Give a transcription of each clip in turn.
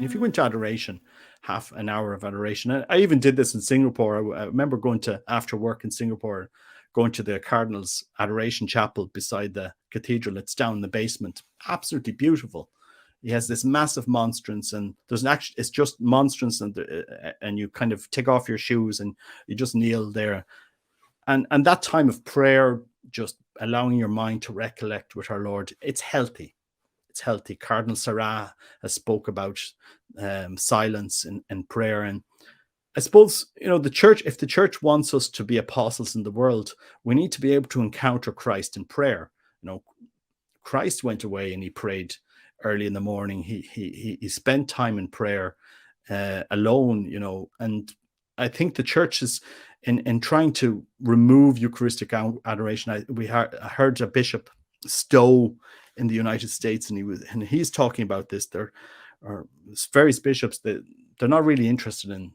If you went to adoration, half an hour of adoration, and I even did this in Singapore. I remember going to, after work in Singapore, going to the Cardinals Adoration Chapel beside the cathedral. It's down in the basement. Absolutely beautiful. He has this massive monstrance, and there's an actually, it's just monstrance, and you kind of take off your shoes and you just kneel there. And that time of prayer, just allowing your mind to recollect with our Lord, it's healthy. It's healthy. Cardinal Sarah has spoke about silence and prayer. And I suppose, the church, if the church wants us to be apostles in the world, we need to be able to encounter Christ in prayer. Christ went away and he prayed early in the morning. He spent time in prayer alone, and I think the church is in trying to remove Eucharistic adoration. I heard a Bishop Stowe in the United States, and he's talking about this. There are various bishops that they're not really interested in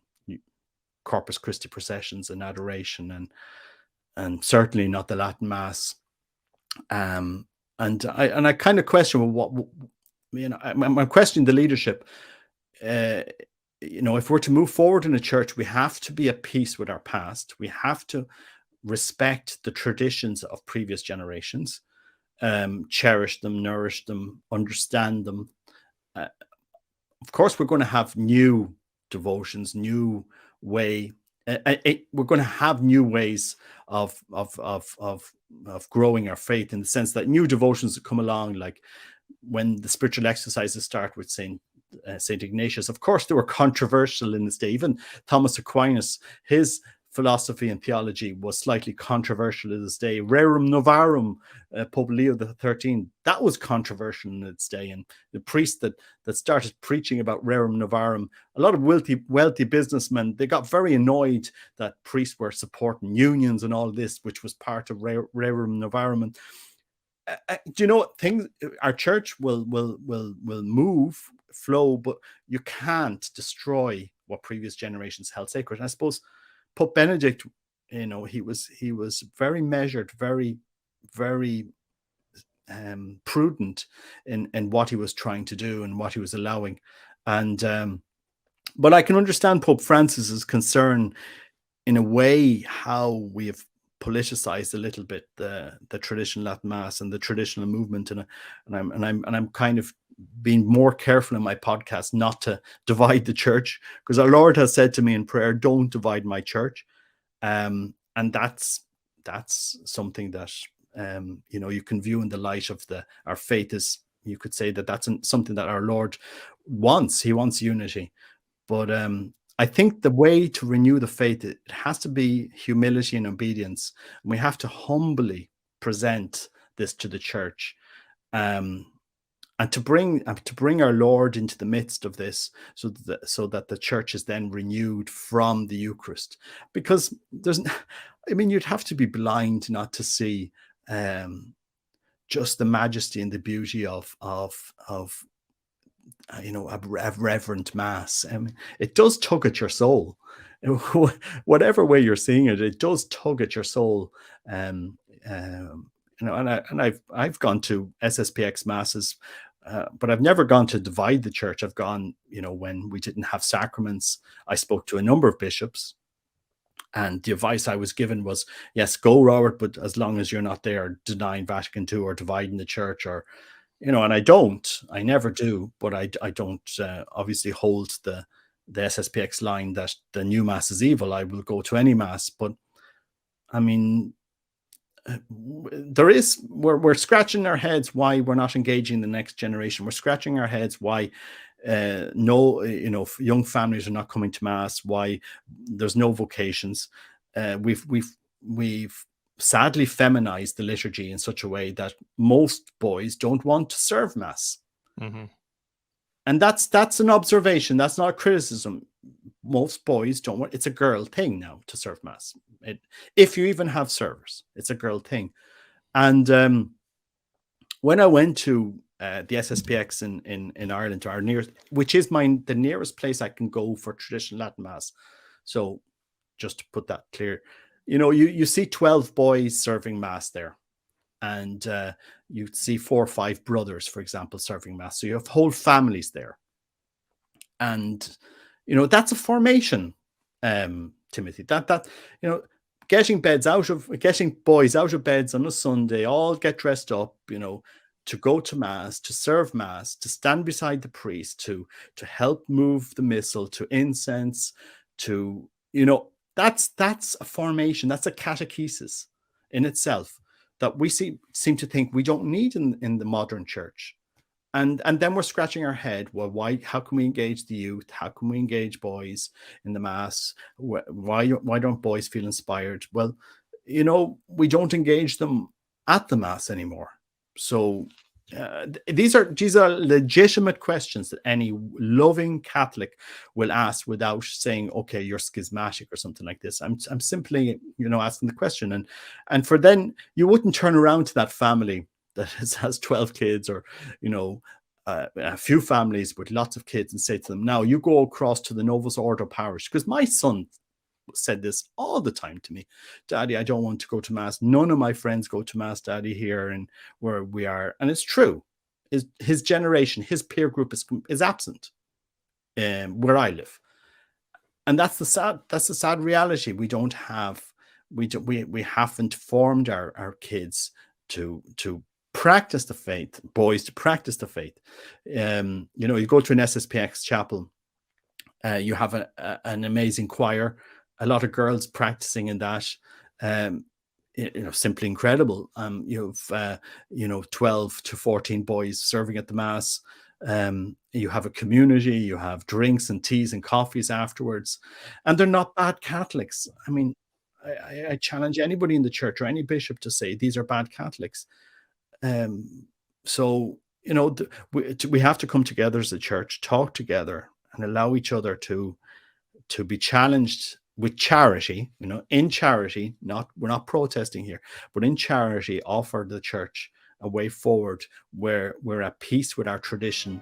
Corpus Christi processions and adoration, and certainly not the Latin Mass. And I kind of question I'm questioning the leadership. If we're to move forward in a church, we have to be at peace with our past. We have to respect the traditions of previous generations, cherish them, nourish them, understand them. Of course, we're going to have new devotions, new way. We're going to have new ways of growing our faith, in the sense that new devotions that come along, like when the spiritual exercises start with Saint Ignatius. Of course, they were controversial in this day. Even Thomas Aquinas, his philosophy and theology was slightly controversial in this day. Rerum Novarum, Pope Leo XIII, that was controversial in its day. And the priest that started preaching about Rerum Novarum, a lot of wealthy businessmen, they got very annoyed that priests were supporting unions and all this, which was part of Rerum Novarum. And things, our church will move, flow, but you can't destroy what previous generations held sacred. And I suppose Pope Benedict, he was very measured, very, very prudent in what he was trying to do and what he was allowing. And but I can understand Pope Francis's concern, in a way, how we have politicized a little bit the traditional Latin Mass and the traditional movement, and I'm kind of being more careful in my podcast not to divide the church, because our Lord has said to me in prayer, "Don't divide my church," and that's something that you can view in the light of our faith. Is, you could say that's something that our Lord wants. He wants unity, but I think the way to renew the faith, it has to be humility and obedience. And we have to humbly present this to the church, and to bring our Lord into the midst of this, so that the church is then renewed from the Eucharist. Because you'd have to be blind not to see just the majesty and the beauty of a reverent Mass. It does tug at your soul. Whatever way you're seeing it, it does tug at your soul. And I've gone to SSPX Masses, but I've never gone to divide the church. I've gone, when we didn't have sacraments. I spoke to a number of bishops, and the advice I was given was, yes, go, Robert, but as long as you're not there denying Vatican II or dividing the church, or and I never do, but I don't obviously hold the SSPX line that the new Mass is evil. I will go to any Mass, but we're scratching our heads why we're not engaging the next generation. We're scratching our heads why young families are not coming to Mass, why there's no vocations. We've sadly feminized the liturgy in such a way that most boys don't want to serve Mass. Mm-hmm. And that's an observation. That's not a criticism. Most boys don't want. It's a girl thing now to serve Mass. If you even have servers, it's a girl thing. And when I went to the SSPX in Ireland, to our nearest, which is the nearest place I can go for traditional Latin Mass. So just to put that clear, you see 12 boys serving Mass there. and you see 4 or 5 brothers, for example, serving mass. So you have whole families there, and that's a formation, Timothy. That you know, getting boys out of beds on a Sunday, all get dressed up, to go to mass, to serve mass, to stand beside the priest, to help move the missal, to incense, to that's a formation. That's a catechesis in itself that we seem to think we don't need in the modern church. And then we're scratching our head. Well, why? How can we engage the youth? How can we engage boys in the mass? Why don't boys feel inspired? Well, we don't engage them at the mass anymore. So these are legitimate questions that any loving Catholic will ask without saying, "Okay, you're schismatic" or something like this. I'm simply asking the question, and for then you wouldn't turn around to that family that has 12 kids, or a few families with lots of kids, and say to them, "Now you go across to the Novus Ordo parish," because my son said this all the time to me: "Daddy, I don't want to go to mass. None of my friends go to mass, Daddy, here and where we are." And it's true. His generation, his peer group is absent where I live, and that's the sad reality. We haven't formed our kids to practice the faith, boys to practice the faith. You go to an SSPX chapel, you have an amazing choir, a lot of girls practicing in that. Simply incredible. You've 12 to 14 boys serving at the mass. You have a community, you have drinks and teas and coffees afterwards, and they're not bad Catholics. I mean, I challenge anybody in the church or any bishop to say these are bad Catholics. So we have to come together as a church, talk together, and allow each other to be challenged with charity. In charity, we're not protesting here, but in charity, offer the church a way forward where we're at peace with our tradition